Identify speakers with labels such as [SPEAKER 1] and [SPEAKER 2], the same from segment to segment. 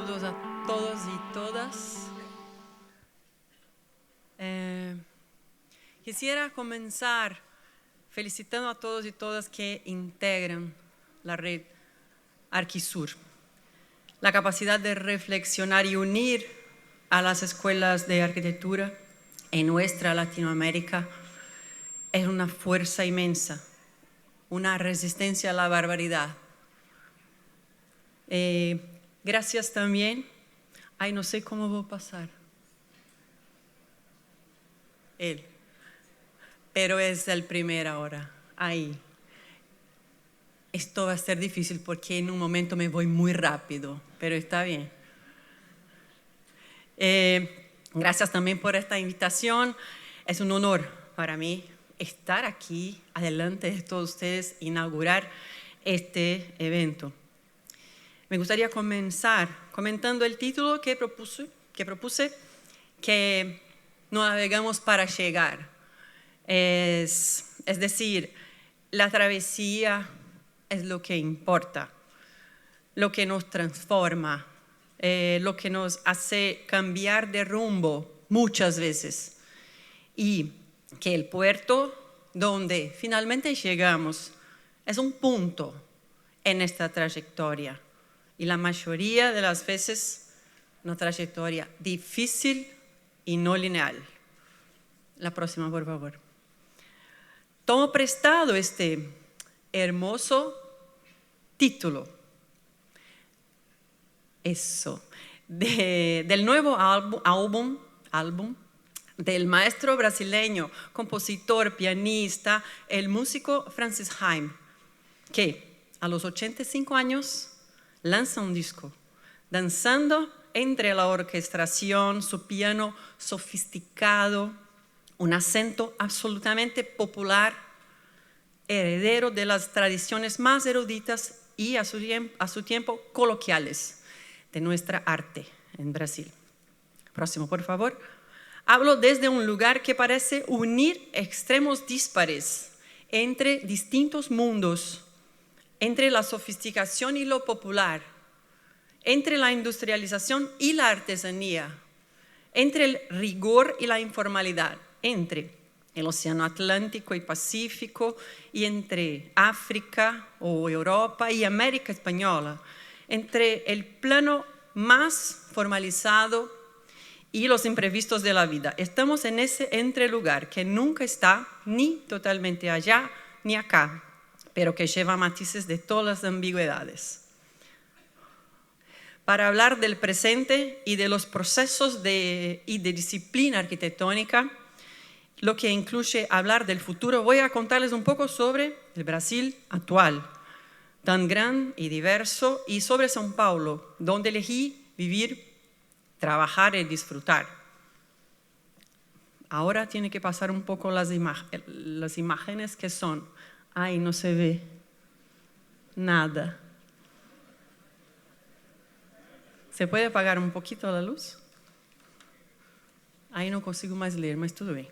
[SPEAKER 1] Saludos a todos y todas. Quisiera comenzar felicitando a todos y todas que integran la red Arquisur. La capacidad de reflexionar y unir a las escuelas de arquitectura en nuestra Latinoamérica es una fuerza inmensa, una resistencia a la barbaridad. Gracias también. Ay, no sé cómo voy a pasar. Él. Pero es el primer ahora. Ahí. Esto va a ser difícil porque en un momento me voy muy rápido, pero está bien. Gracias también por esta invitación. Es un honor para mí estar aquí, adelante de todos ustedes, inaugurar este evento. Me gustaría comenzar comentando el título que propuse, que no navegamos para llegar. Es decir, la travesía es lo que importa, lo que nos transforma, lo que nos hace cambiar de rumbo muchas veces. Y que el puerto donde finalmente llegamos es un punto en esta trayectoria. Y la mayoría de las veces una trayectoria difícil y no lineal. La próxima, por favor. Tomo prestado este hermoso título. Del nuevo álbum del maestro brasileño, compositor, pianista, el músico Francis Haim, que a los 85 años lanza un disco, danzando entre la orquestación, su piano sofisticado, un acento absolutamente popular, heredero de las tradiciones más eruditas y a su tiempo coloquiales de nuestra arte en Brasil. Próximo, por favor. Hablo desde un lugar que parece unir extremos dispares entre distintos mundos, entre la sofisticación y lo popular, entre la industrialización y la artesanía, entre el rigor y la informalidad, entre el Océano Atlántico y Pacífico y entre África o Europa y América Española, entre el plano más formalizado y los imprevistos de la vida. Estamos en ese entrelugar que nunca está ni totalmente allá ni acá, pero que lleva matices de todas las ambigüedades. Para hablar del presente y de los procesos y de disciplina arquitectónica, lo que incluye hablar del futuro, voy a contarles un poco sobre el Brasil actual, tan gran y diverso, y sobre São Paulo, donde elegí vivir, trabajar y disfrutar. Ahora tiene que pasar un poco las imágenes que son. Ay, no se ve nada. ¿Se puede apagar un poquito la luz? Ahí no consigo más leer, mas todo bien.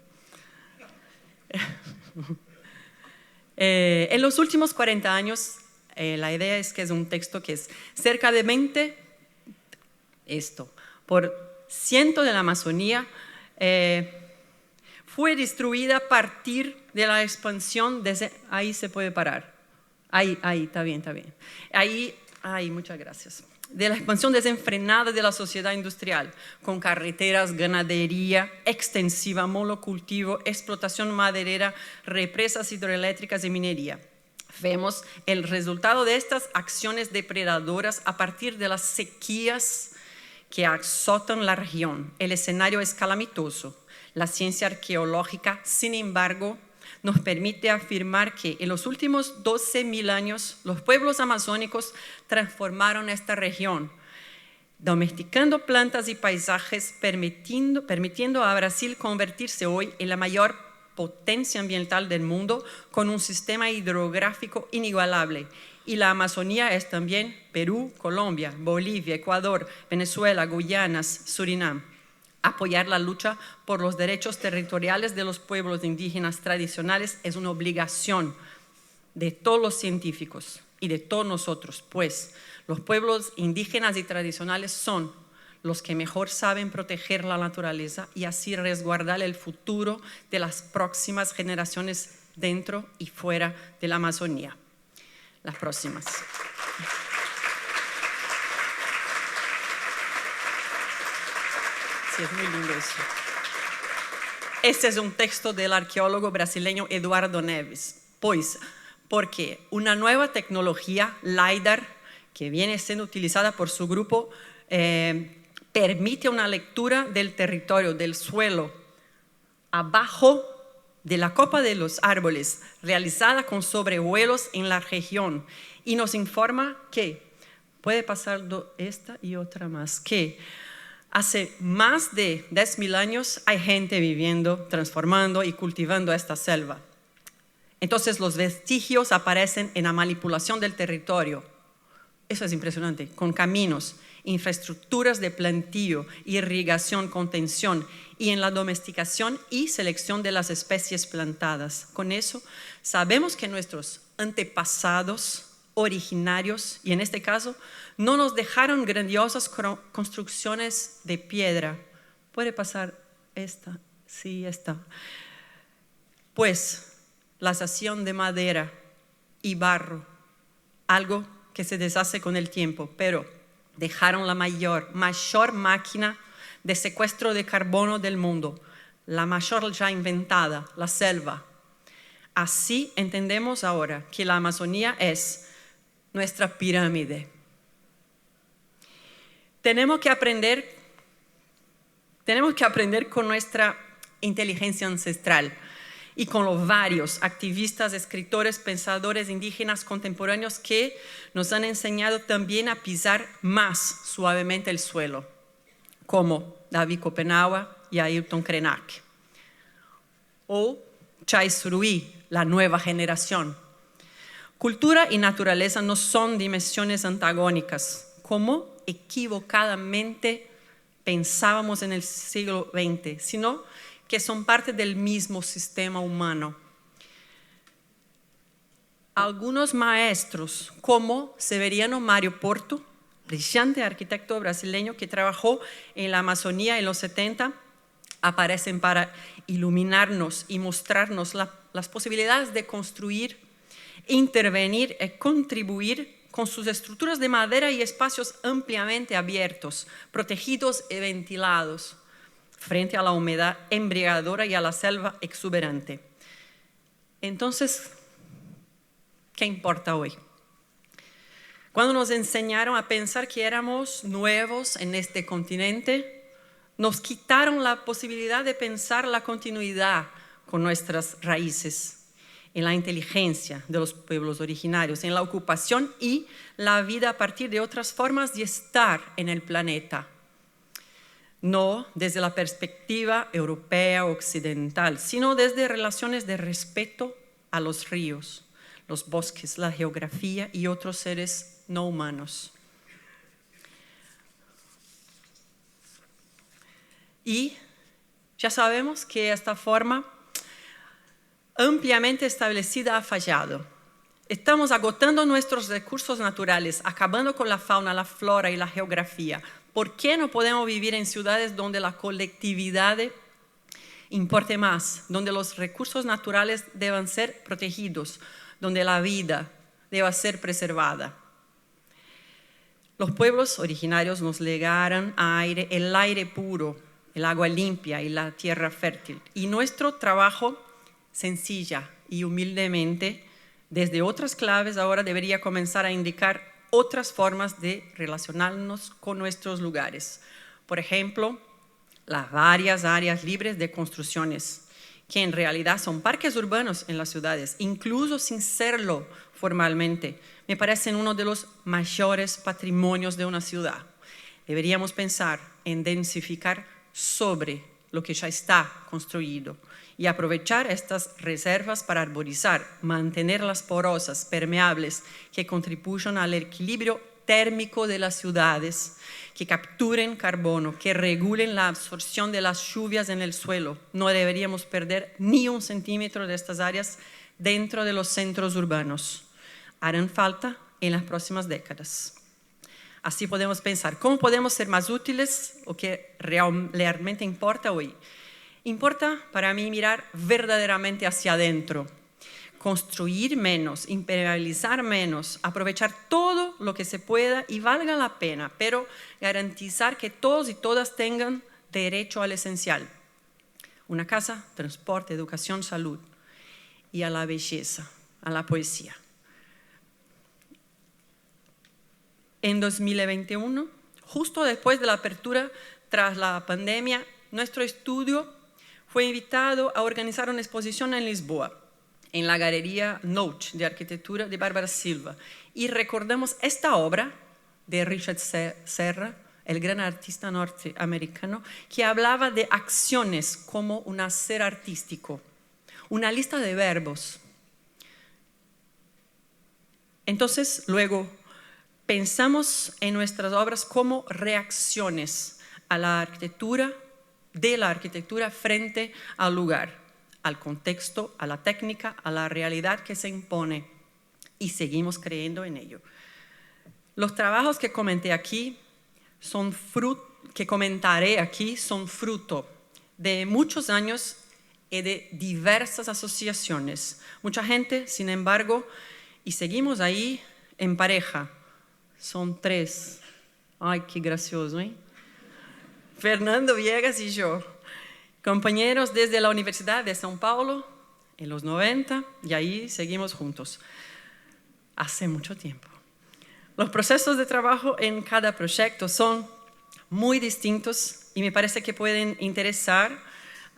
[SPEAKER 1] En los últimos 40 años, la idea es que es un texto que es cerca de 20% de la Amazonía fue destruida a partir de la expansión. Ahí se puede parar. Ahí, está bien. Ahí, muchas gracias. De la expansión desenfrenada de la sociedad industrial, con carreteras, ganadería extensiva, monocultivo, explotación maderera, represas hidroeléctricas y minería. Vemos el resultado de estas acciones depredadoras a partir de las sequías que azotan la región. El escenario es calamitoso. La ciencia arqueológica, sin embargo, nos permite afirmar que en los últimos 12.000 años los pueblos amazónicos transformaron esta región, domesticando plantas y paisajes, permitiendo a Brasil convertirse hoy en la mayor potencia ambiental del mundo con un sistema hidrográfico inigualable. Y la Amazonía es también Perú, Colombia, Bolivia, Ecuador, Venezuela, Guyanas, Surinam. Apoyar la lucha por los derechos territoriales de los pueblos indígenas tradicionales es una obligación de todos los científicos y de todos nosotros, pues Los pueblos indígenas y tradicionales son los que mejor saben proteger la naturaleza y así resguardar el futuro de las próximas generaciones dentro y fuera de la Amazonía. Las próximas. Sí, es muy lindo eso. Este es un texto del arqueólogo brasileño Eduardo Neves. Porque una nueva tecnología, LiDAR, que viene siendo utilizada por su grupo, permite una lectura del territorio, del suelo, abajo de la copa de los árboles, realizada con sobrevuelos en la región, y nos informa que, puede pasar esta y otra más, que hace más de 10.000 años hay gente viviendo, transformando y cultivando esta selva. Entonces los vestigios aparecen en la manipulación del territorio. Eso es impresionante, con caminos, infraestructuras de plantío, irrigación, contención y en la domesticación y selección de las especies plantadas. Con eso sabemos que nuestros antepasados originarios, y en este caso, no nos dejaron grandiosas construcciones de piedra. ¿Puede pasar esta? Sí, esta. Pues las hacían de madera y barro, algo que se deshace con el tiempo, pero dejaron la mayor máquina de secuestro de carbono del mundo, la mayor ya inventada, la selva. Así entendemos ahora que la Amazonía es nuestra pirámide. Tenemos que aprender con nuestra inteligencia ancestral y con los varios activistas, escritores, pensadores indígenas contemporáneos que nos han enseñado también a pisar más suavemente el suelo, como David Copenhague y Ayrton Krenak, o Chai Suruí, la nueva generación. Cultura y naturaleza no son dimensiones antagónicas, como equivocadamente pensábamos en el siglo XX, sino que son parte del mismo sistema humano. Algunos maestros, como Severiano Mário Porto, brillante arquitecto brasileño que trabajó en la Amazonía en los 70, aparecen para iluminarnos y mostrarnos las posibilidades de construir, intervenir y contribuir con sus estructuras de madera y espacios ampliamente abiertos, protegidos y ventilados, frente a la humedad embriagadora y a la selva exuberante. Entonces, ¿qué importa hoy? Cuando nos enseñaron a pensar que éramos nuevos en este continente, nos quitaron la posibilidad de pensar la continuidad con nuestras raíces, en la inteligencia de los pueblos originarios, en la ocupación y la vida a partir de otras formas de estar en el planeta. No desde la perspectiva europea occidental, sino desde relaciones de respeto a los ríos, los bosques, la geografía y otros seres no humanos. Y ya sabemos que esta forma ampliamente establecida ha fallado. Estamos agotando nuestros recursos naturales, acabando con la fauna, la flora y la geografía. ¿Por qué no podemos vivir en ciudades donde la colectividad importe más, donde los recursos naturales deban ser protegidos, donde la vida deba ser preservada? Los pueblos originarios nos legaron el aire puro, el agua limpia y la tierra fértil. Y nuestro trabajo, sencilla y humildemente, desde otras claves, ahora debería comenzar a indicar otras formas de relacionarnos con nuestros lugares. Por ejemplo, las varias áreas libres de construcciones, que en realidad son parques urbanos en las ciudades, incluso sin serlo formalmente, me parecen uno de los mayores patrimonios de una ciudad. Deberíamos pensar en densificar sobre lo que ya está construido y aprovechar estas reservas para arborizar, mantenerlas porosas, permeables, que contribuyan al equilibrio térmico de las ciudades, que capturen carbono, que regulen la absorción de las lluvias en el suelo. No deberíamos perder ni un centímetro de estas áreas dentro de los centros urbanos. Harán falta en las próximas décadas. Así podemos pensar, ¿cómo podemos ser más útiles o qué realmente importa hoy? Importa para mí mirar verdaderamente hacia adentro, construir menos, imperializar menos, aprovechar todo lo que se pueda y valga la pena, pero garantizar que todos y todas tengan derecho al esencial. Una casa, transporte, educación, salud y a la belleza, a la poesía. En 2021, justo después de la apertura tras la pandemia, nuestro estudio fue invitado a organizar una exposición en Lisboa, en la Galería Noche de Arquitectura de Bárbara Silva. Y recordamos esta obra de Richard Serra, el gran artista norteamericano, que hablaba de acciones como un hacer artístico, una lista de verbos. Entonces, luego, pensamos en nuestras obras como reacciones a la arquitectura, de la arquitectura frente al lugar, al contexto, a la técnica, a la realidad que se impone, y seguimos creyendo en ello. Los trabajos que comentaré aquí son fruto de muchos años y de diversas asociaciones. Mucha gente, sin embargo, y seguimos ahí en pareja. Son 3. Ay, qué gracioso, ¿eh? Fernando Viegas y yo, compañeros desde la Universidad de São Paulo en los 90, y ahí seguimos juntos. Hace mucho tiempo. Los procesos de trabajo en cada proyecto son muy distintos y me parece que pueden interesar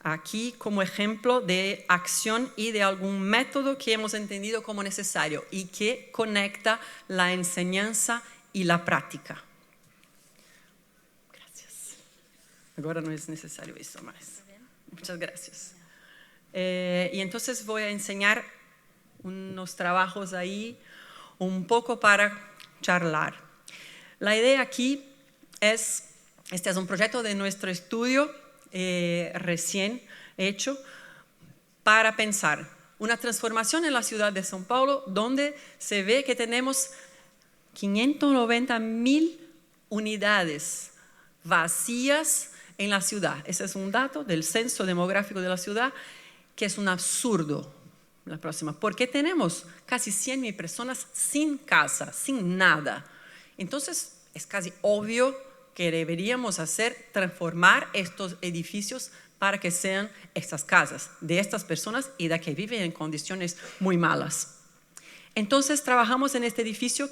[SPEAKER 1] aquí como ejemplo de acción y de algún método que hemos entendido como necesario y que conecta la enseñanza y la práctica. Gracias. Ahora no es necesario eso más. Muchas gracias. Y entonces voy a enseñar unos trabajos ahí un poco para charlar. La idea aquí es, este es un proyecto de nuestro estudio recién hecho para pensar una transformación en la ciudad de São Paulo donde se ve que tenemos 590.000 unidades vacías en la ciudad. Ese es un dato del censo demográfico de la ciudad que es un absurdo. La próxima, porque tenemos casi 100.000 personas sin casa, sin nada. Entonces es casi obvio que deberíamos transformar estos edificios para que sean estas casas de estas personas y de que viven en condiciones muy malas. Entonces trabajamos en este edificio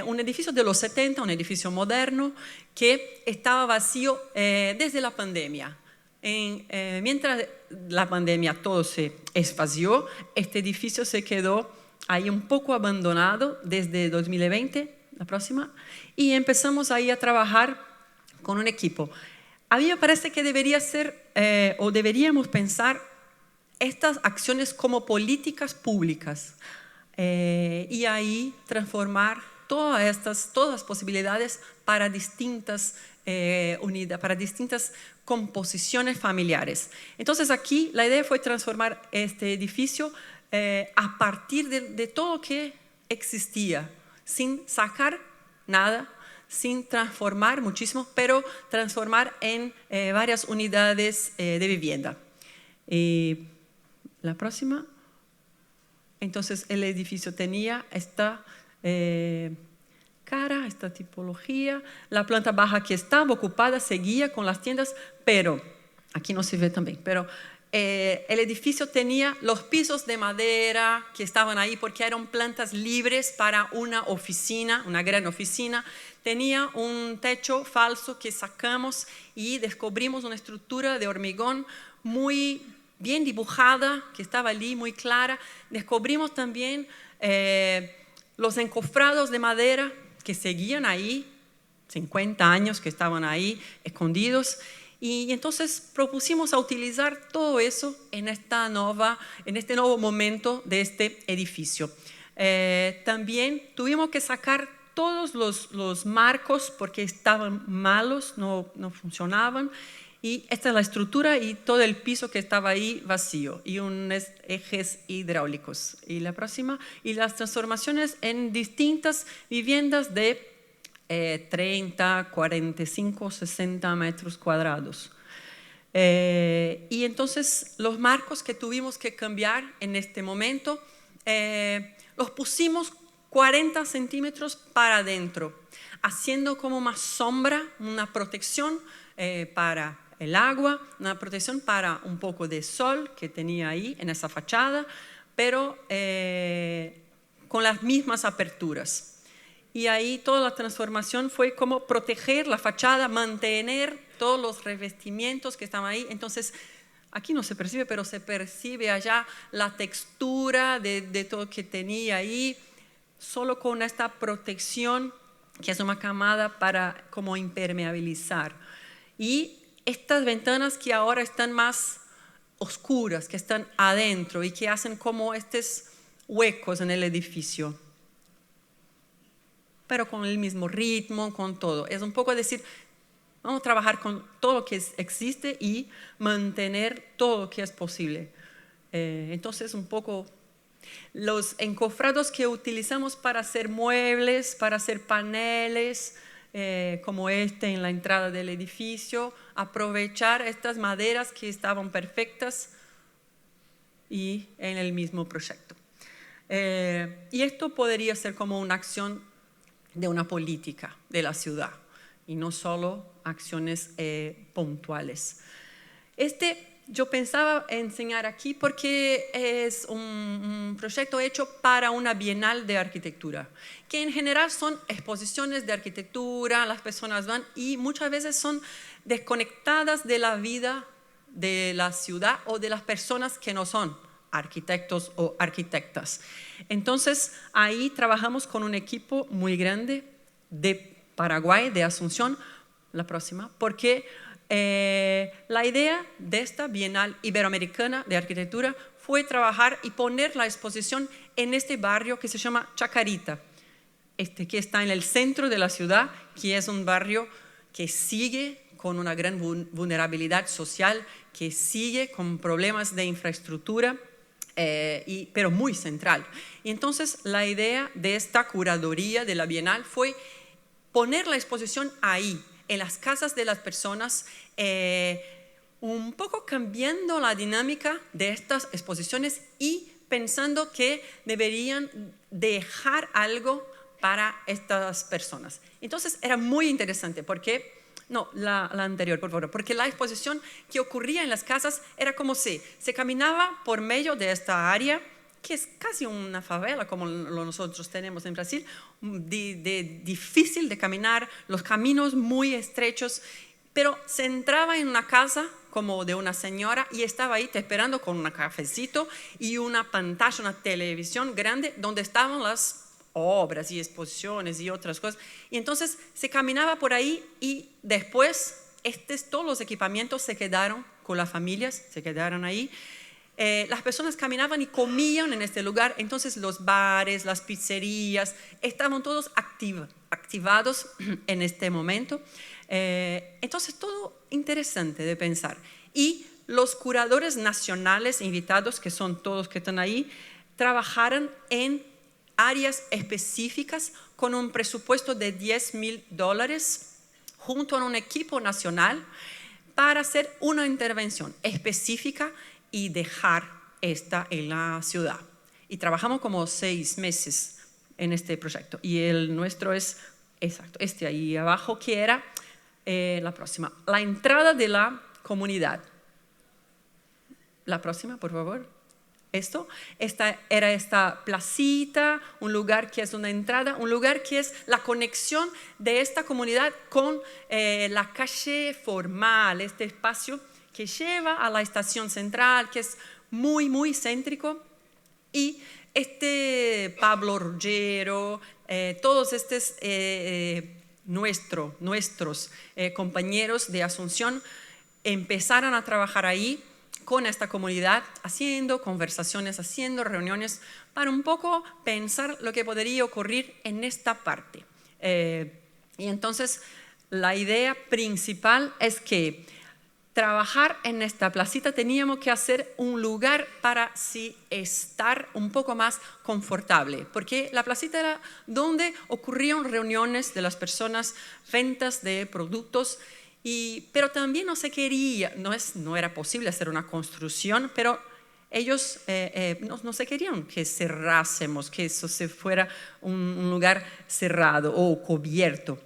[SPEAKER 1] un edificio de los 70, un edificio moderno que estaba vacío desde la pandemia. Mientras la pandemia todo se esvació, este edificio se quedó ahí un poco abandonado desde 2020, la próxima, y empezamos ahí a trabajar con un equipo. A mí me parece que debería ser o deberíamos pensar estas acciones como políticas públicas y ahí transformar todas las posibilidades para distintas unidades, para distintas composiciones familiares. Entonces aquí la idea fue transformar este edificio a partir de todo que existía, sin sacar nada, sin transformar muchísimo, pero transformar en varias unidades de vivienda. La próxima. Entonces el edificio tenía esta esta tipología, la planta baja que estaba ocupada seguía con las tiendas, pero, aquí no se ve también, pero el edificio tenía los pisos de madera que estaban ahí porque eran plantas libres para una oficina, una gran oficina. Tenía un techo falso que sacamos y descubrimos una estructura de hormigón muy bien dibujada, que estaba allí muy clara. Descubrimos también los encofrados de madera que seguían ahí, 50 años que estaban ahí escondidos, y entonces propusimos a utilizar todo eso en este nuevo momento de este edificio. También tuvimos que sacar todos los marcos porque estaban malos, no funcionaban, y esta es la estructura y todo el piso que estaba ahí vacío y unos ejes hidráulicos. Y la próxima, y las transformaciones en distintas viviendas de 30, 45, 60 metros cuadrados. Y entonces los marcos que tuvimos que cambiar en este momento, los pusimos 40 centímetros para adentro, haciendo como más sombra, una protección para el agua, una protección para un poco de sol que tenía ahí en esa fachada, pero con las mismas aperturas. Y ahí toda la transformación fue como proteger la fachada, mantener todos los revestimientos que estaban ahí. Entonces, aquí no se percibe, pero se percibe allá la textura de todo que tenía ahí, solo con esta protección, que es una camada para como impermeabilizar. Y estas ventanas que ahora están más oscuras, que están adentro y que hacen como estos huecos en el edificio, pero con el mismo ritmo, con todo. Es un poco decir, vamos a trabajar con todo lo que existe y mantener todo lo que es posible. Entonces, un poco los encofrados que utilizamos para hacer muebles, para hacer paneles, como este en la entrada del edificio, aprovechar estas maderas que estaban perfectas y en el mismo proyecto. Y esto podría ser como una acción de una política de la ciudad y no solo acciones puntuales. Yo pensaba enseñar aquí porque es un proyecto hecho para una bienal de arquitectura, que en general son exposiciones de arquitectura, las personas van y muchas veces son desconectadas de la vida de la ciudad o de las personas que no son arquitectos o arquitectas. Entonces, ahí trabajamos con un equipo muy grande de Paraguay, de Asunción, la próxima, porque la idea de esta Bienal Iberoamericana de Arquitectura fue trabajar y poner la exposición en este barrio que se llama Chacarita, que está en el centro de la ciudad, que es un barrio que sigue con una gran vulnerabilidad social, que sigue con problemas de infraestructura, pero muy central. Y entonces la idea de esta curaduría de la Bienal fue poner la exposición ahí, en las casas de las personas, un poco cambiando la dinámica de estas exposiciones y pensando que deberían dejar algo para estas personas. Entonces era muy interesante porque, no, la anterior, por favor, porque la exposición que ocurría en las casas era como si se caminaba por medio de esta área, que es casi una favela como nosotros tenemos en Brasil, difícil de caminar, los caminos muy estrechos, pero se entraba en una casa como de una señora y estaba ahí te esperando con un cafecito y una pantalla, una televisión grande donde estaban las obras y exposiciones y otras cosas. Y entonces se caminaba por ahí y después todos los equipamientos se quedaron con las familias, se quedaron ahí. Las personas caminaban y comían en este lugar, entonces los bares, las pizzerías, estaban todos activados en este momento. Entonces todo interesante de pensar. Y los curadores nacionales invitados, que son todos que están ahí, trabajaron en áreas específicas con un presupuesto de $10,000 junto a un equipo nacional para hacer una intervención específica y dejar esta en la ciudad. Y trabajamos como 6 meses en este proyecto. Y el nuestro es, exacto, este ahí abajo, que era la próxima. La entrada de la comunidad. La próxima, por favor. Era esta placita, un lugar que es una entrada, un lugar que es la conexión de esta comunidad con la calle formal, este espacio que lleva a la estación central, que es muy, muy céntrico. Y Pablo Ruggiero, todos estos nuestros compañeros de Asunción empezaron a trabajar ahí con esta comunidad, haciendo conversaciones, haciendo reuniones para un poco pensar lo que podría ocurrir en esta parte. Y entonces la idea principal es que trabajar en esta placita teníamos que hacer un lugar para sí estar un poco más confortable, porque la placita era donde ocurrían reuniones de las personas, ventas de productos, pero también no se quería, no era posible hacer una construcción, pero ellos no se querían que cerrásemos, que eso se fuera un lugar cerrado o cubierto.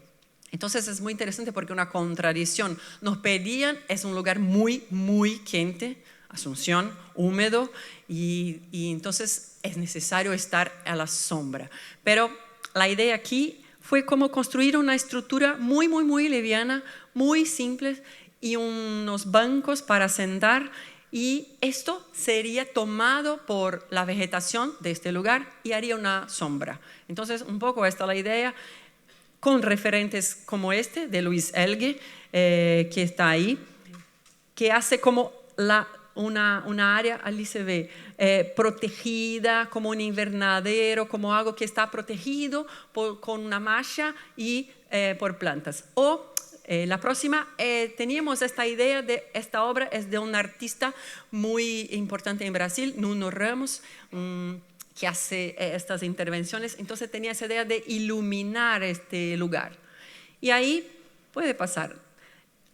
[SPEAKER 1] Entonces es muy interesante porque una contradicción. Nos pedían, es un lugar muy, muy quente, Asunción, húmedo, y entonces es necesario estar a la sombra. Pero la idea aquí fue como construir una estructura muy, muy, muy liviana, muy simple, y unos bancos para sentar, y esto sería tomado por la vegetación de este lugar y haría una sombra. Entonces un poco esta es la idea, con referentes como este de Luis Elge, que está ahí, que hace como una área, allí se ve, protegida, como un invernadero, como algo que está protegido con una malla y por plantas. O la próxima, teníamos esta idea de esta obra, es de un artista muy importante en Brasil, Nuno Ramos, que hace estas intervenciones. Entonces tenía esa idea de iluminar este lugar. Y ahí puede pasar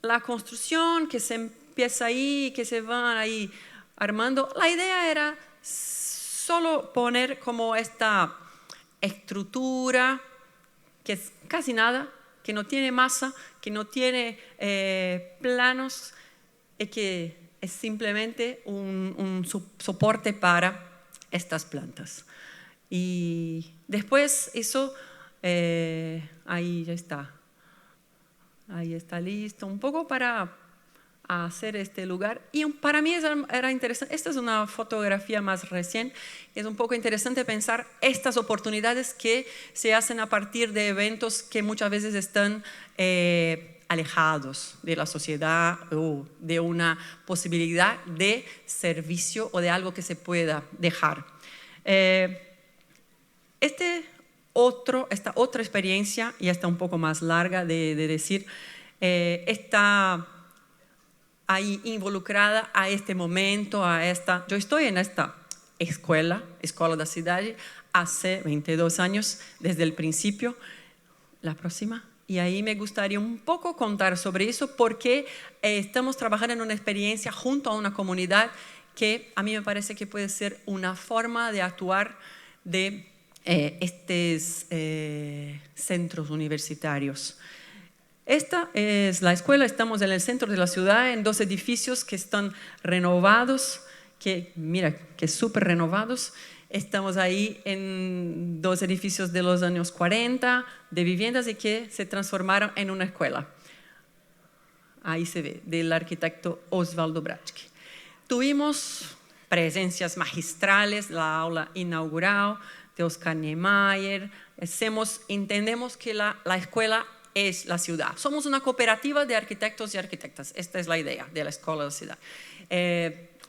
[SPEAKER 1] la construcción que se empieza ahí, que se van ahí armando. La idea era solo poner como esta estructura, que es casi nada, que no tiene masa, que no tiene planos, y que es simplemente un soporte para estas plantas. Y después eso, ahí ya está. Ahí está listo, un poco para hacer este lugar. Y para mí era interesante, esta es una fotografía más reciente, es un poco interesante pensar estas oportunidades que se hacen a partir de eventos que muchas veces están alejados de la sociedad o de una posibilidad de servicio o de algo que se pueda dejar. Esta otra experiencia, ya está un poco más larga de decir, está ahí involucrada a este momento, yo estoy en esta Escola da Cidade, hace 22 años, desde el principio. La próxima. Y ahí me gustaría un poco contar sobre eso, porque estamos trabajando en una experiencia junto a una comunidad que a mí me parece que puede ser una forma de actuar de estos centros universitarios. Esta es la escuela, estamos en el centro de la ciudad, en 2 edificios que están renovados, mira, que súper renovados. Estamos ahí en 2 edificios de los años 40, de viviendas, y que se transformaron en una escuela. Ahí se ve, del arquitecto Osvaldo Bratsky. Tuvimos presencias magistrales, la aula inaugural de Oscar Niemeyer. Entendemos que la escuela es la ciudad. Somos una cooperativa de arquitectos y arquitectas. Esta es la idea de la Escola da Cidade.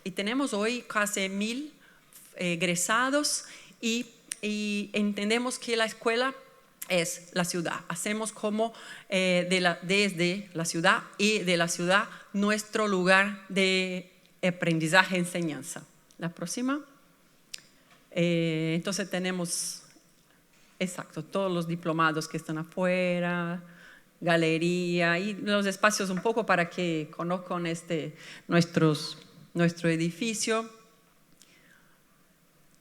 [SPEAKER 1] Y tenemos hoy casi 1000 egresados, y entendemos que la escuela es la ciudad. Hacemos como desde la ciudad, y de la ciudad nuestro lugar de aprendizaje, enseñanza. La próxima. Entonces tenemos, exacto, todos los diplomados que están afuera, galería y los espacios un poco para que conozcan nuestro edificio.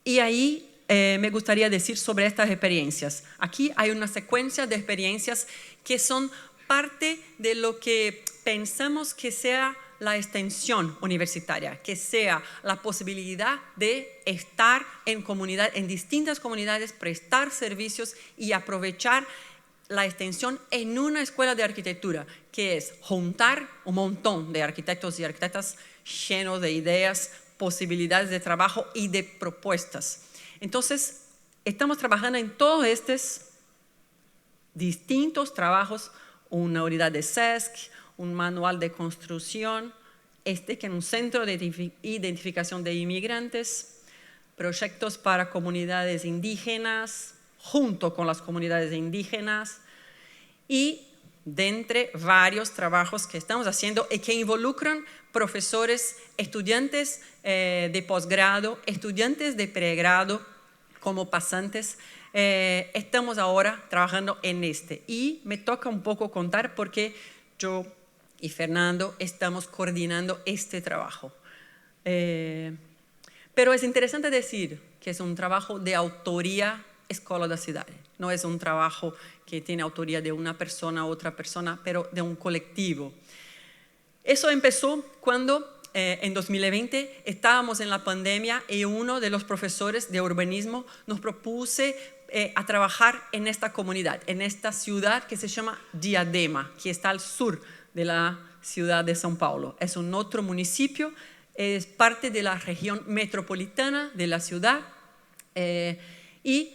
[SPEAKER 1] Y ahí me gustaría decir sobre estas experiencias. Aquí hay una secuencia de experiencias que son parte de lo que pensamos que sea la extensión universitaria, que sea la posibilidad de estar en comunidad, en distintas comunidades, prestar servicios y aprovechar la extensión en una escuela de arquitectura, que es juntar un montón de arquitectos y arquitectas llenos de ideas, posibilidades de trabajo y de propuestas. Entonces, estamos trabajando en todos estos distintos trabajos, una unidad de SESC, un manual de construcción, que es un centro de identificación de inmigrantes, proyectos para comunidades indígenas, junto con las comunidades indígenas, y de entre varios trabajos que estamos haciendo y que involucran profesores, estudiantes de posgrado, estudiantes de pregrado como pasantes. Estamos ahora trabajando en este y me toca un poco contar porque yo y Fernando estamos coordinando este trabajo. Pero es interesante decir que es un trabajo de autoría Escola da Cidade. No es un trabajo que tiene autoría de una persona u otra persona, pero de un colectivo. Eso empezó cuando en 2020 estábamos en la pandemia y uno de los profesores de urbanismo nos propuso a trabajar en esta comunidad, en esta ciudad que se llama Diadema, que está al sur de la ciudad de São Paulo. Es un otro municipio, es parte de la región metropolitana de la ciudad y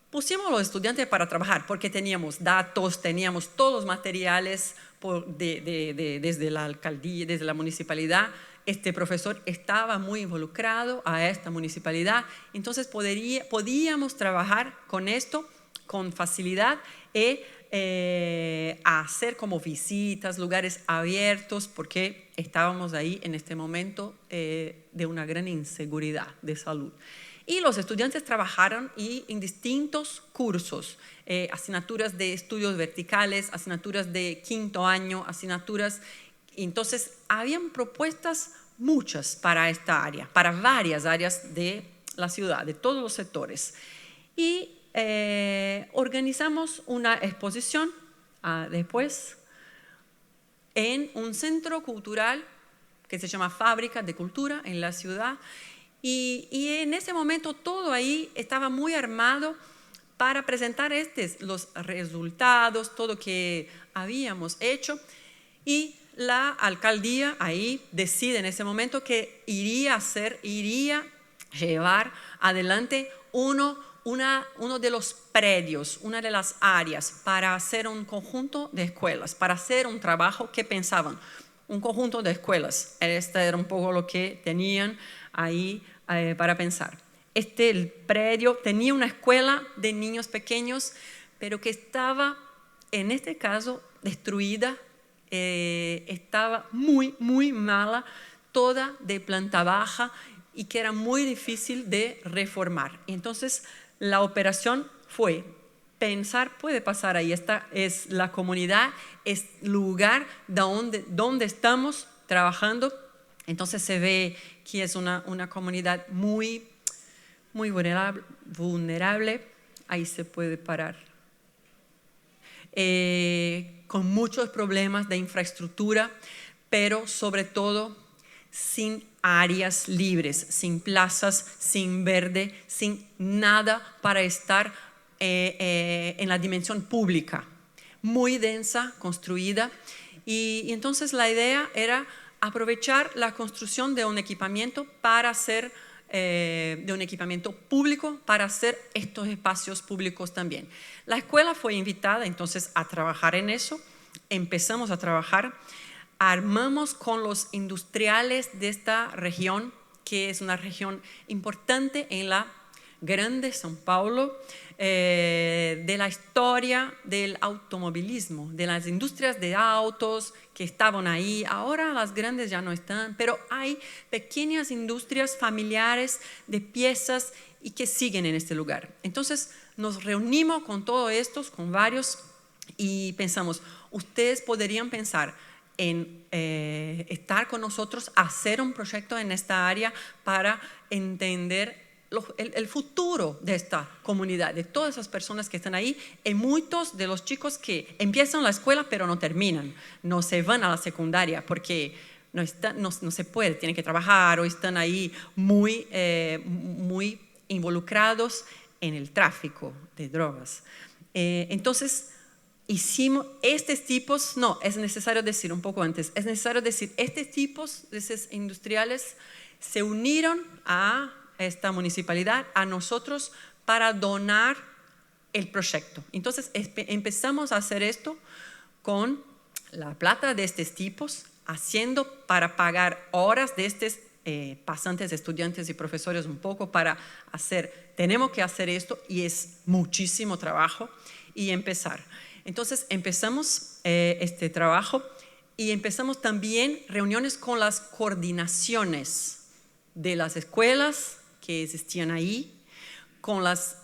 [SPEAKER 1] pusimos a los estudiantes para trabajar porque teníamos datos, teníamos todos los materiales desde la alcaldía, desde la municipalidad. Este profesor estaba muy involucrado a esta municipalidad, entonces podíamos trabajar con esto con facilidad y hacer como visitas, lugares abiertos, porque estábamos ahí en este momento de una gran inseguridad de salud. Y los estudiantes trabajaron en distintos cursos, asignaturas de estudios verticales, asignaturas de quinto año, asignaturas. Entonces, habían propuestas muchas para esta área, para varias áreas de la ciudad, de todos los sectores. Y organizamos una exposición después en un centro cultural que se llama Fábrica de Cultura en la ciudad. Y en ese momento todo ahí estaba muy armado para presentar los resultados, todo que habíamos hecho. Y la alcaldía ahí decide en ese momento que iría llevar adelante uno de los predios, una de las áreas para hacer un conjunto de escuelas, para hacer un trabajo que pensaban, un conjunto de escuelas. Este era un poco lo que tenían ahí para pensar. El predio tenía una escuela de niños pequeños, pero que estaba, en este caso, destruida, estaba muy, muy mala, toda de planta baja y que era muy difícil de reformar. Entonces, la operación fue pensar, puede pasar ahí, esta es la comunidad, es el lugar donde estamos trabajando. Entonces se ve que es una comunidad muy, muy vulnerable. Ahí se puede parar. Con muchos problemas de infraestructura, pero sobre todo sin áreas libres, sin plazas, sin verde, sin nada para estar en la dimensión pública. Muy densa, construida. Y entonces la idea era aprovechar la construcción de un equipamiento para hacer, de un equipamiento público para hacer estos espacios públicos también. La escuela fue invitada entonces a trabajar en eso, empezamos a trabajar, armamos con los industriales de esta región, que es una región importante en la grande São Paulo, de la historia del automovilismo, de las industrias de autos que estaban ahí. Ahora las grandes ya no están, pero hay pequeñas industrias familiares de piezas y que siguen en este lugar. Entonces nos reunimos con todos estos, con varios, y pensamos, ustedes podrían pensar en estar con nosotros, hacer un proyecto en esta área para entender el futuro de esta comunidad, de todas esas personas que están ahí, y muchos de los chicos que empiezan la escuela pero no terminan, no se van a la secundaria porque no se puede, tienen que trabajar o están ahí muy involucrados en el tráfico de drogas. Entonces, hicimos estos tipos, es necesario decir un poco antes, es necesario decir, estos tipos de esos industriales se unieron a esta municipalidad, a nosotros, para donar el proyecto. Entonces empezamos a hacer esto con la plata de estos tipos, haciendo para pagar horas de estos pasantes, estudiantes y profesores un poco para hacer, tenemos que hacer esto y es muchísimo trabajo y empezar. Entonces empezamos este trabajo y empezamos también reuniones con las coordinaciones de las escuelas que existían ahí, con las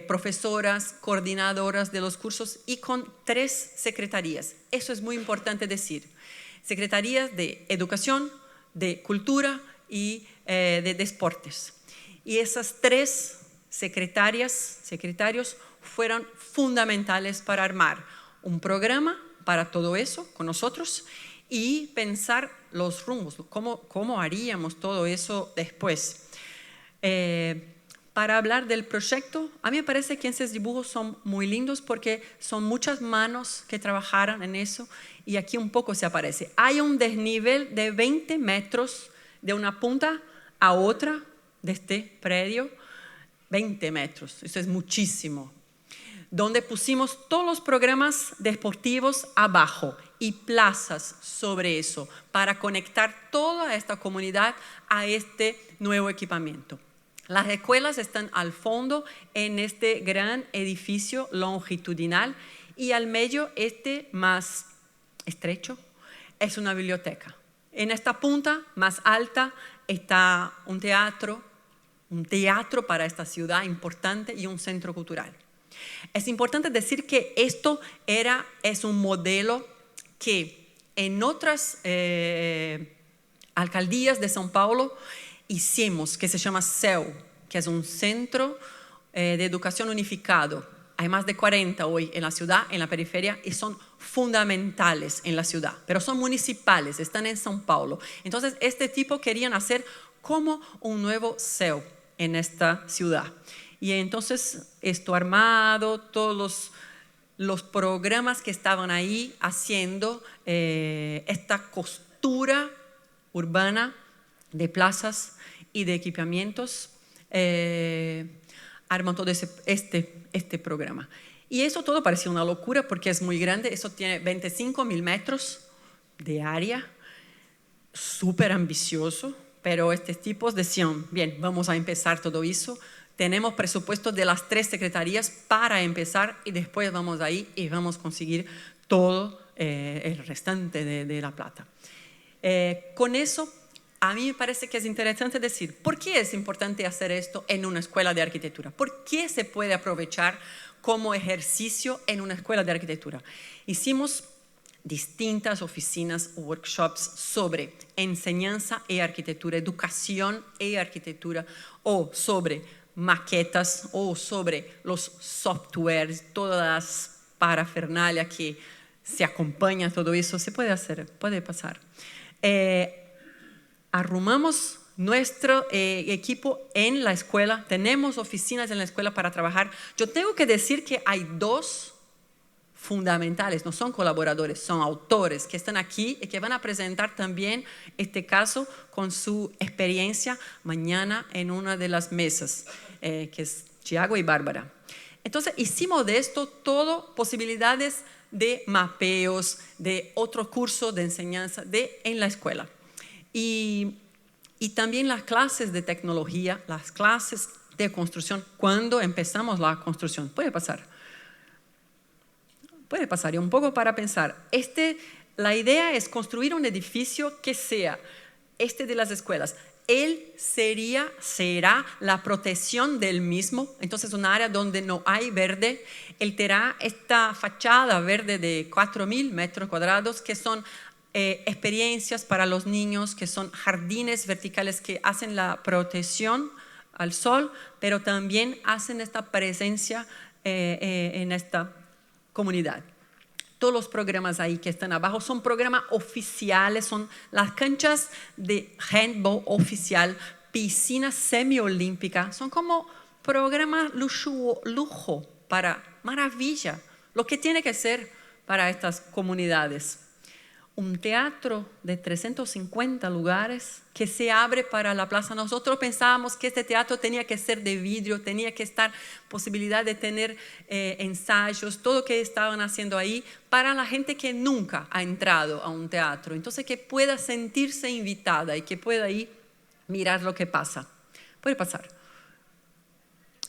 [SPEAKER 1] profesoras, coordinadoras de los cursos y con 3 secretarías. Eso es muy importante decir. Secretarías de Educación, de Cultura y de Deportes. Y esas 3 secretarios fueron fundamentales para armar un programa para todo eso con nosotros y pensar los rumbos, cómo haríamos todo eso después. Para hablar del proyecto, a mí me parece que esos dibujos son muy lindos porque son muchas manos que trabajaron en eso y aquí un poco se aparece. Hay un desnivel de 20 metros de una punta a otra de este predio, 20 metros, eso es muchísimo, donde pusimos todos los programas deportivos abajo y plazas sobre eso para conectar toda esta comunidad a este nuevo equipamiento. Las escuelas están al fondo en este gran edificio longitudinal y al medio este más estrecho es una biblioteca. En esta punta más alta está un teatro para esta ciudad importante y un centro cultural. Es importante decir que esto es un modelo que en otras alcaldías de São Paulo hicimos, que se llama CEU, que es un centro de educación unificado. Hay más de 40 hoy en la ciudad, en la periferia, y son fundamentales en la ciudad, pero son municipales, están en São Paulo. Entonces, este tipo querían hacer como un nuevo CEU en esta ciudad. Y entonces, esto armado, todos los programas que estaban ahí haciendo esta costura urbana de plazas y de equipamientos, arman todo este programa. Y eso todo parecía una locura porque es muy grande, eso tiene 25.000 metros de área, súper ambicioso, pero estos tipos decían, bien, vamos a empezar todo eso, tenemos presupuesto de las 3 secretarías para empezar y después vamos ahí y vamos a conseguir todo el restante de la plata. Con eso, a mí me parece que es interesante decir, ¿por qué es importante hacer esto en una escuela de arquitectura? ¿Por qué se puede aprovechar como ejercicio en una escuela de arquitectura? Hicimos distintas oficinas, workshops sobre enseñanza y arquitectura, educación y arquitectura, o sobre maquetas, o sobre los softwares, todas las parafernalias que se acompañan, todo eso se puede hacer, puede pasar. Arrumamos nuestro equipo en la escuela, tenemos oficinas en la escuela para trabajar. Yo tengo que decir que hay 2 fundamentales, no son colaboradores, son autores que están aquí y que van a presentar también este caso con su experiencia mañana en una de las mesas, que es Thiago y Bárbara. Entonces hicimos de esto todo posibilidades de mapeos, de otro curso de enseñanza en la escuela. Y también las clases de tecnología, las clases de construcción, cuando empezamos la construcción. Puede pasar, y un poco para pensar. La idea es construir un edificio que sea de las escuelas. Él será la protección del mismo, entonces un área donde no hay verde. Él tendrá esta fachada verde de 4.000 metros cuadrados que son experiencias para los niños, que son jardines verticales que hacen la protección al sol, pero también hacen esta presencia en esta comunidad. Todos los programas ahí que están abajo son programas oficiales, son las canchas de handball oficial, piscina semiolímpica, son como programas lujo para maravilla, lo que tiene que ser para estas comunidades. Un teatro de 350 lugares que se abre para la plaza. Nosotros pensábamos que este teatro tenía que ser de vidrio, tenía que estar posibilidad de tener ensayos, todo lo que estaban haciendo ahí para la gente que nunca ha entrado a un teatro. Entonces que pueda sentirse invitada y que pueda ir mirar lo que pasa. Puede pasar.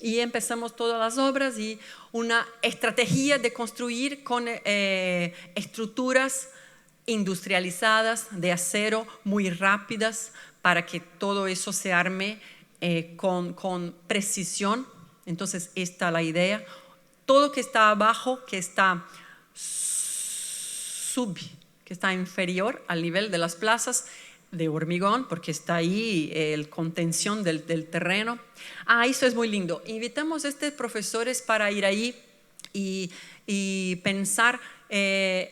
[SPEAKER 1] y empezamos todas las obras y una estrategia de construir con estructuras industrializadas de acero muy rápidas para que todo eso se arme con precisión. Entonces, esta es la idea. Todo que está abajo, que está inferior al nivel de las plazas, de hormigón, porque está ahí el contención del terreno. Eso es muy lindo. Invitamos a estos profesores para ir ahí y pensar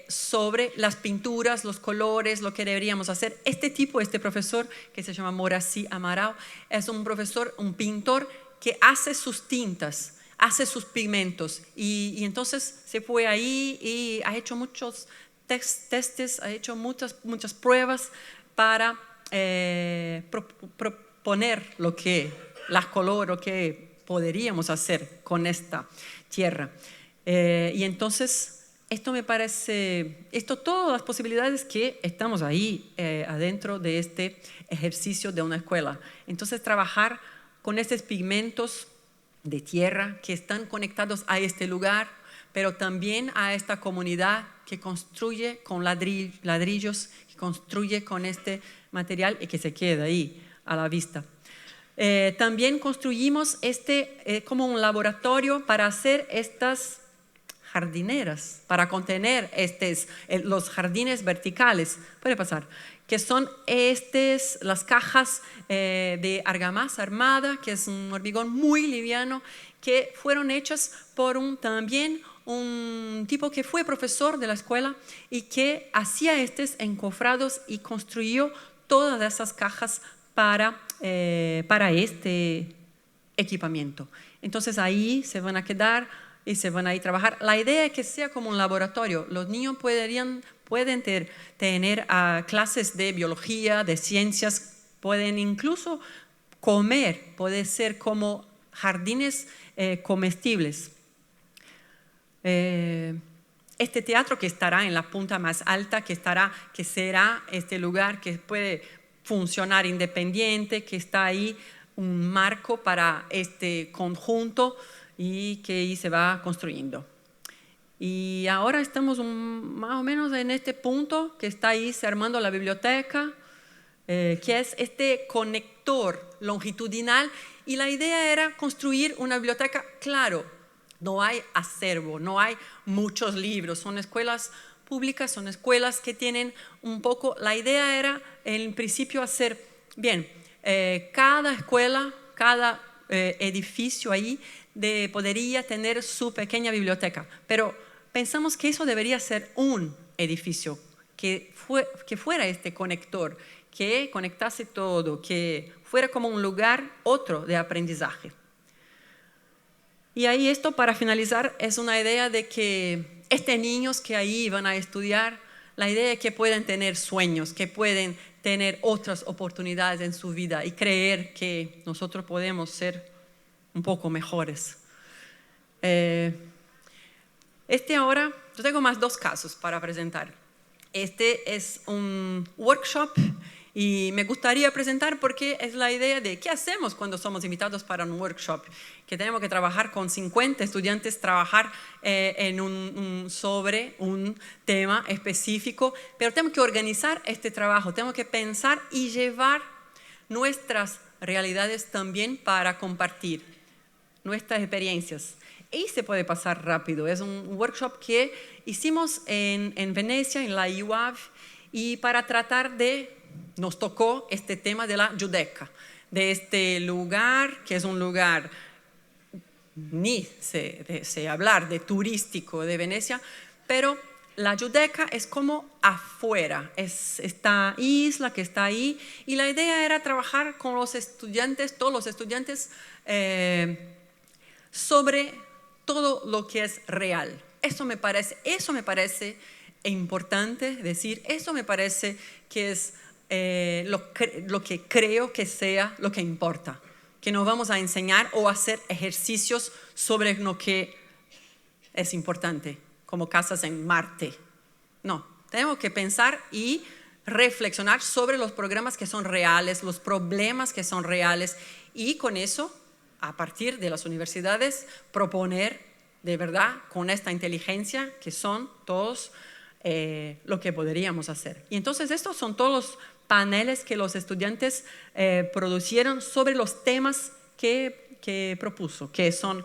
[SPEAKER 1] sobre las pinturas, los colores, lo que deberíamos hacer. Este profesor que se llama Moraci Amaral, es un profesor, un pintor que hace sus tintas, hace sus pigmentos y entonces se fue ahí y ha hecho muchos testes, ha hecho muchas pruebas para proponer lo que podríamos hacer con esta tierra. Y entonces esto me parece, todas las posibilidades que estamos ahí adentro de este ejercicio de una escuela. Entonces trabajar con estos pigmentos de tierra que están conectados a este lugar, pero también a esta comunidad que construye con ladrillos, que construye con este material y que se queda ahí a la vista. También construimos como un laboratorio para hacer estas jardineras, para contener los jardines verticales. Puede pasar. Que son las cajas de argamasa armada, que es un hormigón muy liviano, que fueron hechas por también un tipo que fue profesor de la escuela y que hacía encofrados y construyó todas esas cajas para este equipamiento. Entonces ahí se van a quedar y se van a ir a trabajar. La idea es que sea como un laboratorio. Los niños pueden tener clases de biología, de ciencias, pueden incluso comer, puede ser como jardines comestibles. Este teatro que estará en la punta más alta, que será este lugar que puede funcionar independiente, que está ahí un marco para este conjunto y que ahí se va construyendo. Y ahora estamos más o menos en este punto que está ahí se armando la biblioteca, que es este conector longitudinal, y la idea era construir una biblioteca. Claro, no hay acervo, no hay muchos libros, son escuelas públicas, son escuelas que tienen un poco, la idea era en principio hacer, bien, cada escuela, cada edificio ahí podría tener su pequeña biblioteca, pero pensamos que eso debería ser un edificio, que fuera este conector, que conectase todo, que fuera como un lugar otro de aprendizaje. Y ahí esto, para finalizar, es una idea de que niños que ahí van a estudiar, la idea es que pueden tener sueños, que pueden tener otras oportunidades en su vida y creer que nosotros podemos ser un poco mejores. Ahora, yo tengo más 2 casos para presentar. Este es un workshop y me gustaría presentar porque es la idea de qué hacemos cuando somos invitados para un workshop, que tenemos que trabajar con 50 estudiantes, trabajar sobre un tema específico, pero tenemos que organizar este trabajo, tenemos que pensar y llevar nuestras realidades también para compartir nuestras experiencias. Y se puede pasar rápido. Es un workshop que hicimos en Venecia, en la IUAV, y para tratar nos tocó este tema de la Giudecca, de este lugar, que es un lugar, ni sé hablar de turístico de Venecia, pero la Giudecca es como afuera, es esta isla que está ahí, y la idea era trabajar con los estudiantes, todos los estudiantes, sobre todo lo que es real. Eso me parece importante decir, eso me parece que es lo que creo que sea lo que importa, que nos vamos a enseñar o hacer ejercicios sobre lo que es importante, como casas en Marte. No, tenemos que pensar y reflexionar sobre los programas que son reales, los problemas que son reales, y con eso a partir de las universidades, proponer de verdad con esta inteligencia que son todos lo que podríamos hacer. Y entonces estos son todos los paneles que los estudiantes producieron sobre los temas que propuso, que son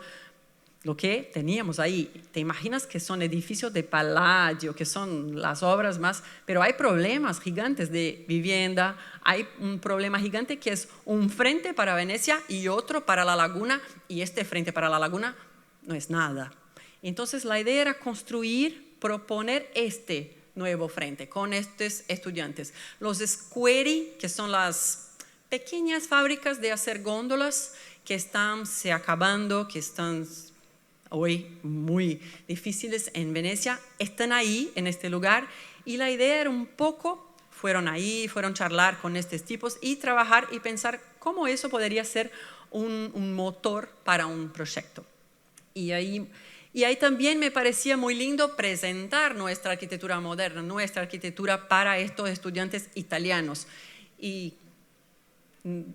[SPEAKER 1] lo que teníamos ahí. Te imaginas que son edificios de Palladio, que son las obras más, pero hay problemas gigantes de vivienda, hay un problema gigante que es un frente para Venecia y otro para la laguna, y este frente para la laguna no es nada. Entonces la idea era construir, proponer este nuevo frente con estos estudiantes. Los squeri, que son las pequeñas fábricas de hacer góndolas que están se acabando, que están hoy muy difíciles en Venecia, están ahí en este lugar, y la idea era un poco, fueron charlar con estos tipos y trabajar y pensar cómo eso podría ser un motor para un proyecto. Y ahí también me parecía muy lindo presentar nuestra arquitectura moderna, nuestra arquitectura para estos estudiantes italianos. Y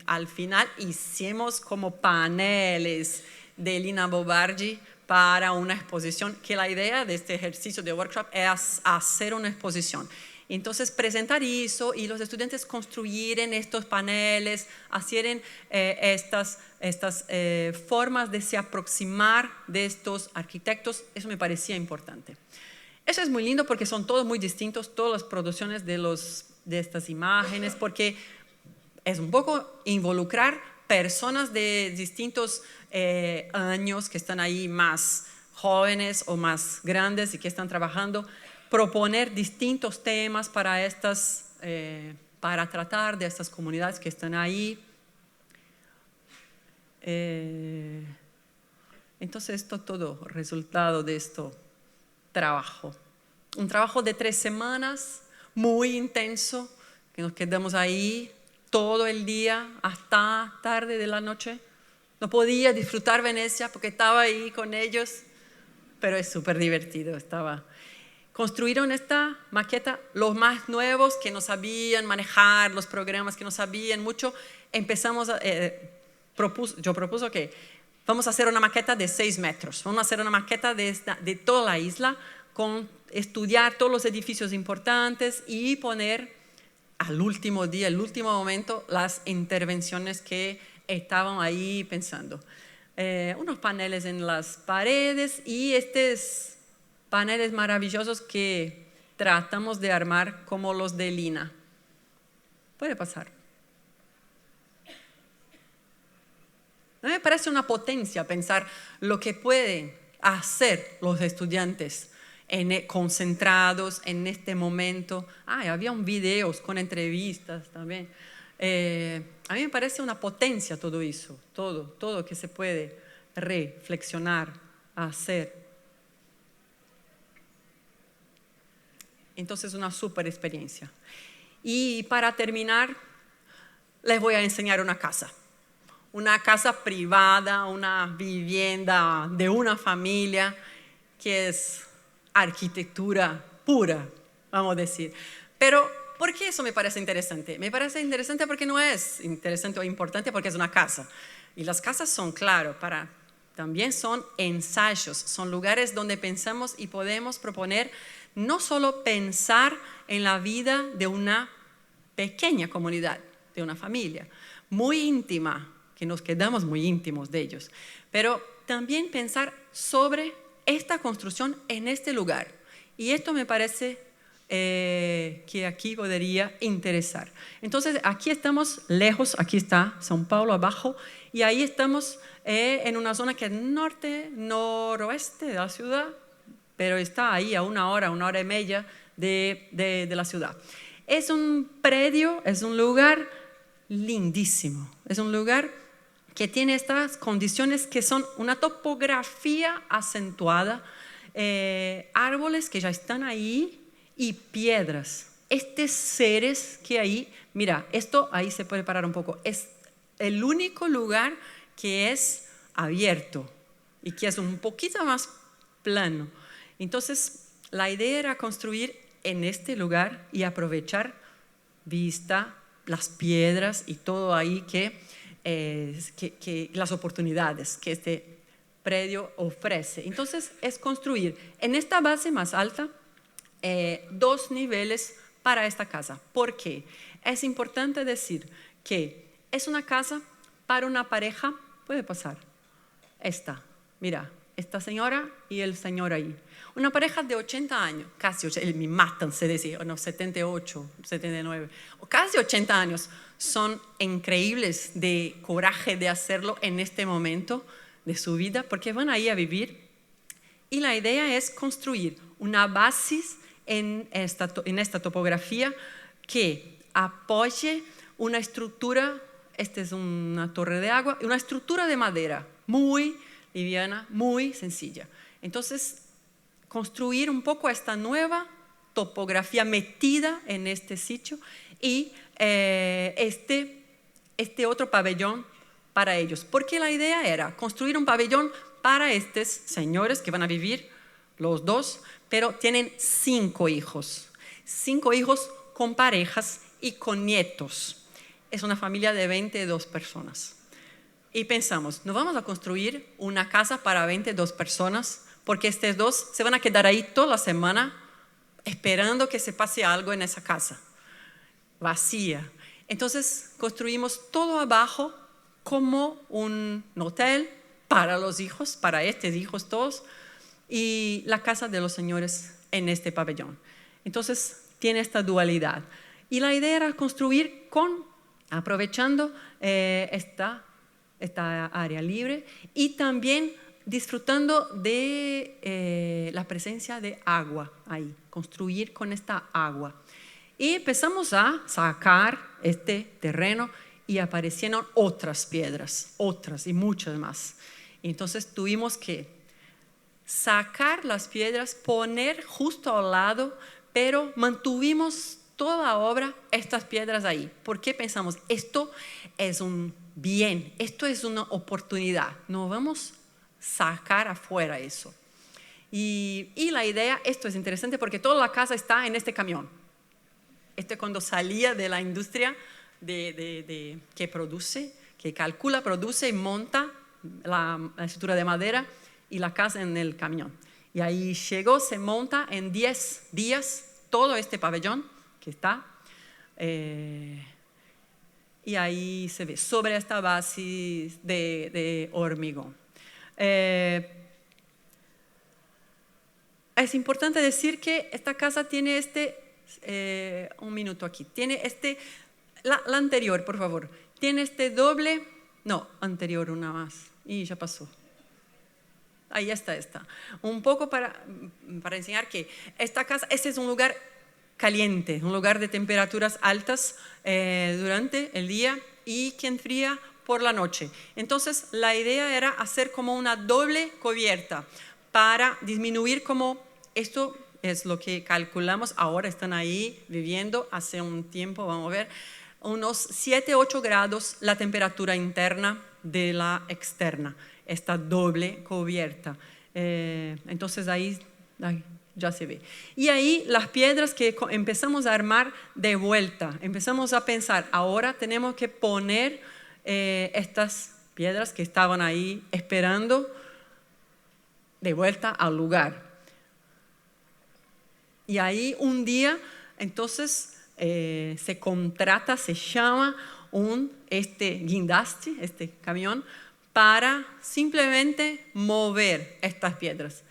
[SPEAKER 1] al final hicimos como paneles de Lina Bobardi para una exposición, que la idea de este ejercicio de workshop es hacer una exposición. Entonces presentar eso y los estudiantes construyeron estos paneles, hicieron estas formas de se aproximar de estos arquitectos. Eso me parecía importante. Eso es muy lindo porque son todos muy distintos, todas las producciones de estas imágenes, porque es un poco involucrar personas de distintos años que están ahí, más jóvenes o más grandes y que están trabajando, proponer distintos temas para tratar de estas comunidades que están ahí. Entonces esto todo resultado de este trabajo. Un trabajo de 3 semanas, muy intenso, que nos quedamos ahí todo el día hasta tarde de la noche. No podía disfrutar Venecia porque estaba ahí con ellos, pero es súper divertido. Construyeron esta maqueta, los más nuevos que no sabían manejar los programas, que no sabían mucho. Yo propuso que vamos a hacer una maqueta de 6 metros. Vamos a hacer una maqueta de toda la isla, estudiar todos los edificios importantes y poner al último día, el último momento, las intervenciones que estaban ahí pensando. Unos paneles en las paredes y estos paneles maravillosos que tratamos de armar como los de Lina. Puede pasar. ¿No me parece una potencia pensar lo que pueden hacer los estudiantes concentrados en este momento? Había videos con entrevistas también. A mí me parece una potencia todo eso, todo que se puede reflexionar, hacer. Entonces, una súper experiencia. Y para terminar, les voy a enseñar una casa privada, una vivienda de una familia, que es arquitectura pura, vamos a decir. Pero, ¿por qué eso me parece interesante? Me parece interesante porque no es interesante o importante porque es una casa. Y las casas son, claro, también son ensayos, son lugares donde pensamos y podemos proponer no solo pensar en la vida de una pequeña comunidad, de una familia muy íntima, que nos quedamos muy íntimos de ellos, pero también pensar sobre esta construcción en este lugar. Y esto me parece que aquí podría interesar. Entonces, aquí estamos lejos, aquí está São Paulo abajo, y ahí estamos en una zona que es noroeste de la ciudad, pero está ahí a una hora y media de la ciudad. Es un predio, es un lugar lindísimo, es un lugar que tiene estas condiciones que son una topografía acentuada, árboles que ya están ahí y piedras. Estos seres que ahí, mira, esto ahí se puede parar un poco, es el único lugar que es abierto y que es un poquito más plano. Entonces, la idea era construir en este lugar y aprovechar vista, las piedras y todo ahí que que las oportunidades que este predio ofrece. Entonces, es construir en esta base más alta 2 niveles para esta casa. ¿Por qué? Es importante decir que es una casa para una pareja, puede pasar, mira, esta señora y el señor ahí. Una pareja de 80 años, casi 80, me matan, se dice, no, 78, 79, casi 80 años. Son increíbles de coraje de hacerlo en este momento de su vida, porque van ahí a vivir. Y la idea es construir una base en esta topografía que apoye una estructura, esta es una torre de agua, una estructura de madera muy liviana, muy sencilla. Entonces, construir un poco esta nueva topografía metida en este sitio y este otro pabellón para ellos. Porque la idea era construir un pabellón para estos señores que van a vivir los 2, pero tienen 5 hijos. 5 hijos con parejas y con nietos. Es una familia de 22 personas. Y pensamos, no vamos a construir una casa para 22 personas porque estos 2 se van a quedar ahí toda la semana esperando que se pase algo en esa casa, vacía. Entonces construimos todo abajo como un hotel para los hijos, para estos hijos todos, y la casa de los señores en este pabellón. Entonces tiene esta dualidad. Y la idea era construir aprovechando esta área libre y también disfrutando de la presencia de agua ahí, construir con esta agua. Y empezamos a sacar este terreno y aparecieron otras piedras, otras y muchas más. Y entonces tuvimos que sacar las piedras, poner justo al lado, pero mantuvimos toda la obra, estas piedras ahí. ¿Por qué pensamos? Esto es un bien, esto es una oportunidad, no vamos a sacar afuera eso. Y la idea, esto es interesante porque toda la casa está en este camión. Cuando salía de la industria que produce, que calcula, produce y monta la estructura de madera y la casa en el camión. Y ahí llegó, se monta en 10 días todo este pabellón que está. Y ahí se ve sobre esta base de hormigón. Es importante decir que esta casa tiene un minuto aquí, tiene la anterior, por favor, tiene doble, no, anterior una más, y ya pasó. Ahí está esta. Un poco para enseñar que esta casa, este es un lugar caliente, un lugar de temperaturas altas durante el día y que enfría por la noche. Entonces la idea era hacer como una doble cubierta para disminuir como esto es lo que calculamos, ahora están ahí viviendo hace un tiempo, vamos a ver, unos 7-8 grados la temperatura interna de la externa, esta doble cubierta. Entonces ahí ya se ve. Y ahí las piedras que empezamos a armar de vuelta, empezamos a pensar, ahora tenemos que poner estas piedras que estaban ahí esperando de vuelta al lugar. Y ahí un día, entonces, se contrata, se llama guindaste, este camión, para simplemente mover estas piedras.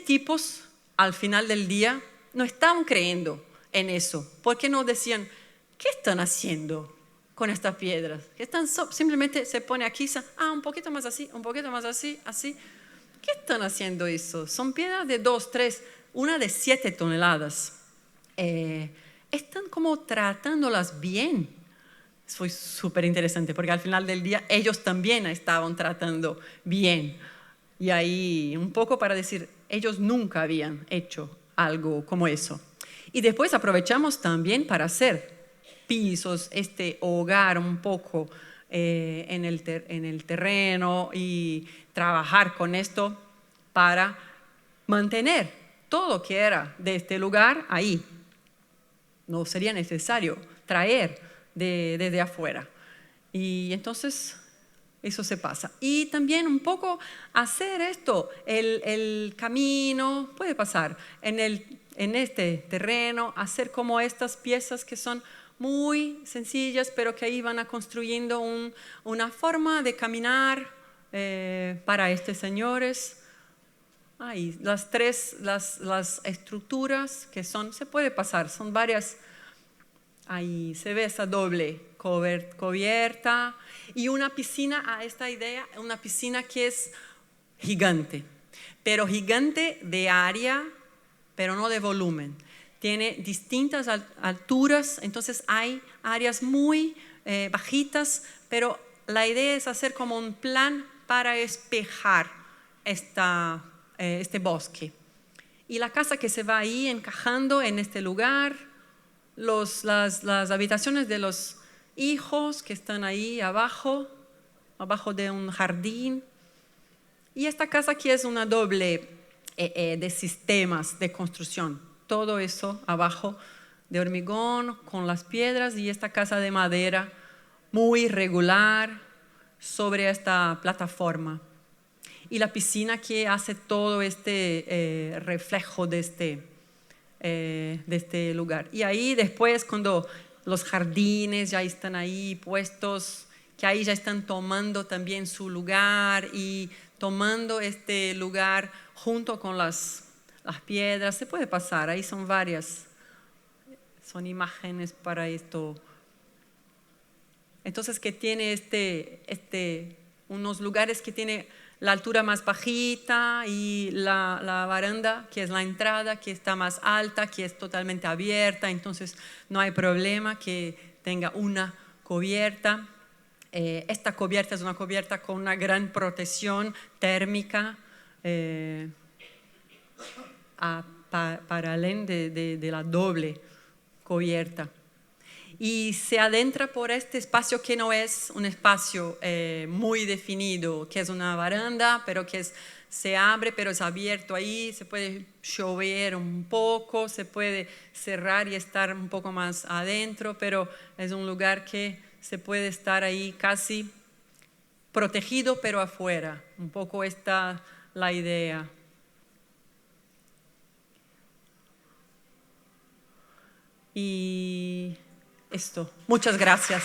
[SPEAKER 1] Tipos, al final del día, no estaban creyendo en eso, porque no decían, ¿qué están haciendo con estas piedras? Simplemente se pone aquí, un poquito más así, un poquito más así, así. ¿Qué están haciendo eso? Son piedras de 2, 3, una de 7 toneladas. Están como tratándolas bien. Fue súper interesante porque al final del día ellos también estaban tratando bien. Y ahí un poco para decir, ellos nunca habían hecho algo como eso. Y después aprovechamos también para hacer pisos, hogar un poco en el terreno y trabajar con esto para mantener todo lo que era de este lugar ahí. No sería necesario traer desde afuera. Y entonces eso se pasa. Y también un poco hacer esto, el camino, puede pasar en este terreno, hacer como estas piezas que son muy sencillas, pero que ahí van a construyendo una forma de caminar para estos señores. Ahí, las estructuras que son, se puede pasar, son varias. Ahí se ve esa doble cubierta y una piscina, a esta idea, una piscina que es gigante, pero gigante de área, pero no de volumen. Tiene distintas alturas, entonces hay áreas muy bajitas, pero la idea es hacer como un plan para espejar este bosque. Y la casa que se va ahí encajando en este lugar, las habitaciones de los hijos que están ahí abajo de un jardín. Y esta casa aquí es una doble de sistemas de construcción. Todo eso abajo de hormigón con las piedras y esta casa de madera muy regular sobre esta plataforma. Y la piscina que hace todo este reflejo de este lugar. Y ahí después cuando los jardines ya están ahí puestos, que ahí ya están tomando también su lugar y tomando este lugar junto con las piedras, se puede pasar, ahí son varias, son imágenes para esto. Entonces que tiene unos lugares que tiene la altura más bajita y la baranda, que es la entrada, que está más alta, que es totalmente abierta, entonces no hay problema que tenga una cubierta. Esta cubierta es una cubierta con una gran protección térmica paralela de la doble cubierta. Y se adentra por este espacio que no es un espacio muy definido, que es una baranda, pero que se abre, pero es abierto ahí, se puede llover un poco, se puede cerrar y estar un poco más adentro, pero es un lugar que se puede estar ahí casi protegido, pero afuera. Un poco está la idea. Y esto. Muchas gracias.